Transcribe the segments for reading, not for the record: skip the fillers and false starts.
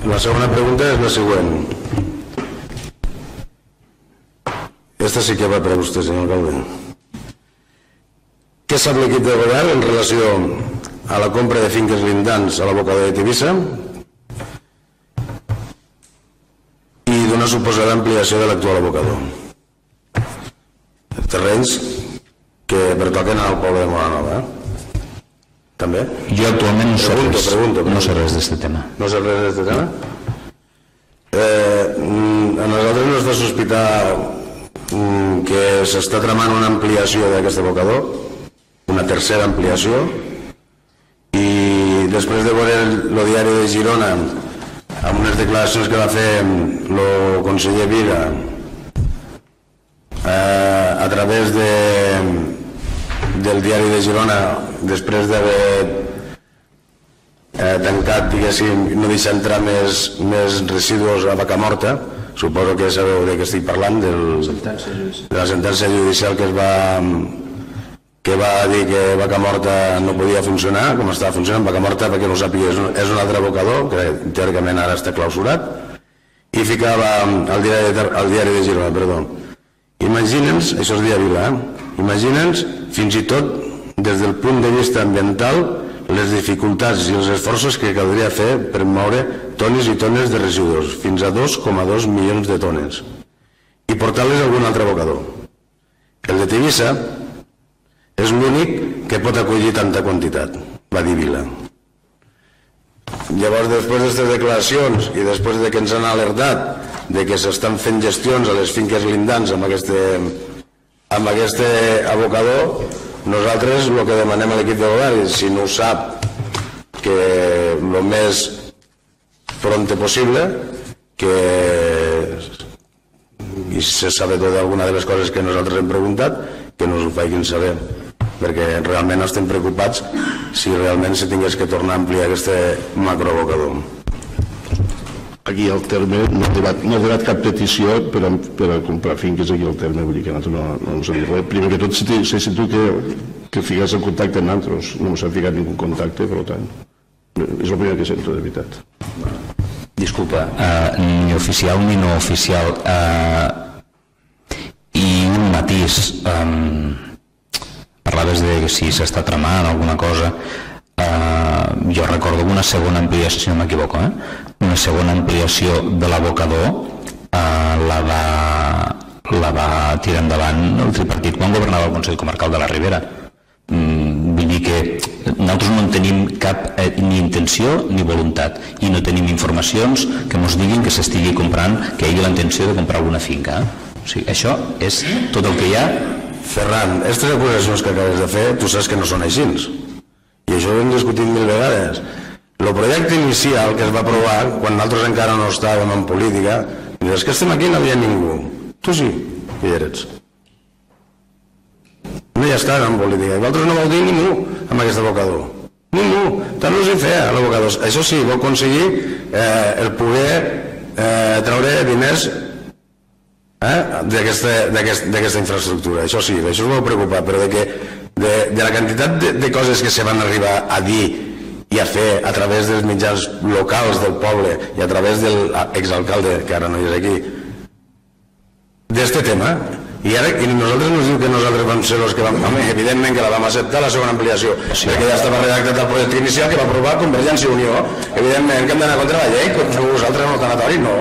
La segona pregunta és la següent. Esta sí que va per a vostè, senyor alcalde. Què sap l'equip de govern en relació a la compra de finques lindants a l'abocador de Tivissa i d'una suposada ampliació de l'actual abocador? Terrenys que pertoquen al poble de Moranova, també? Jo actualment no sé res d'aquest tema. No sé res d'aquest tema? A nosaltres no està sospitar que s'està tramant una ampliació d'aquest abocador, una tercera ampliació, i després de veure el diari de Girona amb unes declaracions que va fer el conseller Vila a través del diari de Girona, després d'haver tancat, diguéssim, no deixar entrar més residus a Vacamorta. Suposo que sabeu de què estic parlant, de la sentència judicial que va dir que Vacamorta no podia funcionar com estava funcionant. Vacamorta, perquè no ho sàpiga, és un altre abocador que teòricament ara està clausurat, i ficava al diari de Girona, perdó. Imagina'ns, això és dia Vila, imagina'ns fins i tot des del punt de vista ambiental les dificultats i els esforços que caldria fer per moure tones i tones de residus, fins a 2,2 milions de tones, i portar-les a algun altre abocador. El de Tivissa és l'únic que pot acollir tanta quantitat, va dir Vila. Llavors, després d'aquestes declaracions i després que ens han alertat de que s'estan fent gestions a les finques lindants amb aquest abocador, nosaltres el que demanem a l'equip de govern, si no ho sap, que el més pronte possible, i se sabe tota alguna de les coses que nosaltres hem preguntat, que no us ho facin saber, perquè realment estem preocupats si realment se tingués que tornar a ampliar aquest macroabocador. Aquí al terme no ha donat cap petició per a comprar finques aquí al terme, vull dir que nosaltres no ens ha dit res. Primer que tot s'ha sentit que fiques en contacte amb nosaltres, no s'ha ficat ningú contacte, per tant, és el primer que sento, de veritat. Disculpa, ni oficial ni no oficial, i un matís, parlaves de si s'està tramant alguna cosa. Jo recordo una segona ampliació, si no m'equivoco, una segona ampliació de l'abocador la va tirar endavant el tripartit quan governava el Consell Comarcal de la Ribera. Vull dir que nosaltres no en tenim cap ni intenció ni voluntat, i no tenim informacions que ens diguin que s'estigui comprant, que hi hagi la intenció de comprar alguna finca. O sigui, això és tot el que hi ha. Ferran, aquestes acusacions que acabes de fer, tu saps que no són així. I això ho hem discutit 1000 vegades. El projecte inicial que es va aprovar, quan nosaltres encara no estàvem en política, és que estem aquí i no hi havia ningú. Tu sí, que hi eres. No hi estàvem en política. I vosaltres no vau dir ningú amb aquest abocador. Ningú. Tant no us hi feia l'abocador. Això sí, vau aconseguir el poder treure diners d'aquesta infraestructura. Això sí, això us vau preocupar, però de la quantitat de coses que se van arribar a dir i a fer a través dels mitjans locals del poble i a través de l'exalcalde, que ara no és aquí, d'este tema, i nosaltres no ens diu que nosaltres vam ser els que vam... Home, evidentment que la vam acceptar, la segona ampliació, perquè ja estava redactat el projecte inicial que va aprovar Convergència i Unió. Evidentment que hem d'anar contra la llei, com vosaltres en el tanatori, no.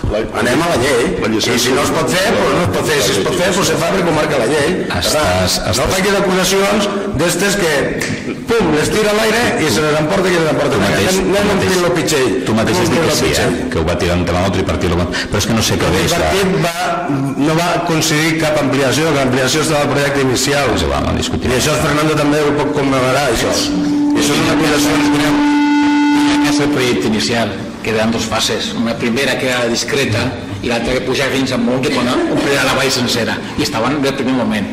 Anem a la llei, i si no es pot fer, doncs no es pot fer. Si es pot fer, doncs se fa perquè ho marca la llei. No facis acusacions d'estes que, pum, les tira a l'aire i se les emporta qui les emporta. Anem omplint el pitxell. Tu mateix has dit que sí, que ho va tirar endavant el tripartit, però és que no sé què és. El tripartit no va aconseguir cap ampliació, que l'ampliació estava al projecte inicial. I això Fernando també ho pot commemorar, això. I això és una acusació que tenim. És el projecte inicial, que eren dues fases. Una primera que era discreta i l'altra que pujava fins a molt, que omplirà la vall sencera. I estaven del primer moment.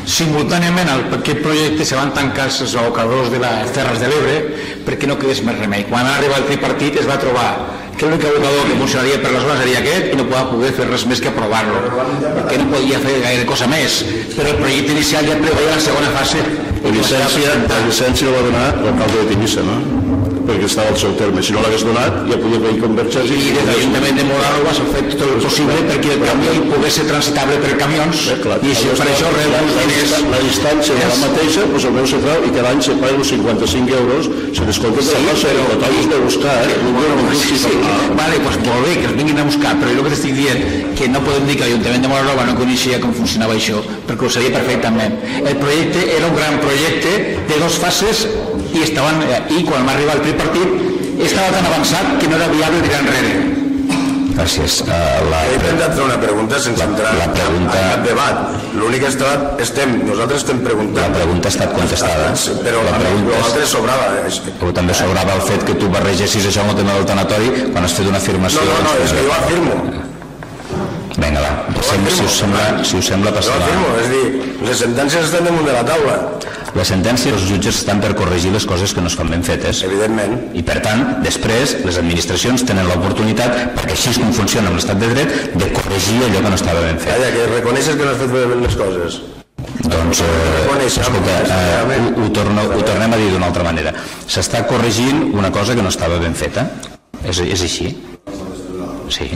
Simultàniament a aquest projecte se van tancar els abocadors de les Terres de l'Ebre perquè no quedés més remei. Quan va arribar el tripartit es va trobar que l'únic abocador que funcionaria per la zona seria aquest i no podia poder fer res més que aprovar-lo, perquè no podia fer gaire cosa més. Però el projecte inicial ja preveia la segona fase. La llicència la va donar l'alcalde de Tivissa, no? perquè estava al seu terme. Si no l'hagués donat, ja podia haver convergència. I des de l'Ajuntament de Moralba s'ha fet tot el possible perquè el camió hi pogués ser transitable per camions, i per això reben diners. La distància de la mateixa, doncs el meu se fa, i cada any se paguen els 55 euros, se descompta per la cosa, però t'has de buscar, Vale, doncs molt bé, que els vinguin a buscar, però jo el que t'estic dient que no podem dir que l'Ajuntament de Moralba no coneixia com funcionava això, perquè ho sabia perfectament. El projecte era un gran projecte de 2 fases i quan va arribar el tripartit estava tan avançat que no era viable tirar enrere. Gràcies. He intentat fer una pregunta sense entrar en cap debat. L'únic que nosaltres estem preguntant... La pregunta ha estat contestada. Però l'altre sobrava. O també sobrava el fet que tu barregessis això amb el tema del tanatori quan has fet una afirmació... No, és que jo afirmo. Vinga, va, si us sembla passar... Jo afirmo, és dir, les sentències estan damunt de la taula. Les sentències, els jutges estan per corregir les coses que no es fan ben fetes. Evidentment. I per tant, després, les administracions tenen l'oportunitat, perquè així és com funciona amb l'estat de dret, de corregir allò que no estava ben fet. Calla, que reconeixes que no has fet bé les coses. Doncs, escolta, ho tornem a dir d'una altra manera. S'està corregint una cosa que no estava ben feta. És així. Sí.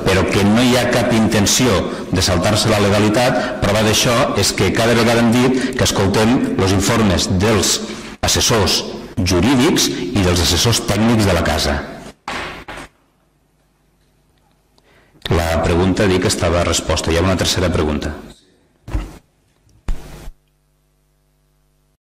Però que no hi ha cap intenció de saltar-se la legalitat. Prova d'això és que cada vegada hem dit que escoltem els informes dels assessors jurídics i dels assessors tècnics de la casa. La pregunta dic que estava resposta. Hi ha una tercera pregunta.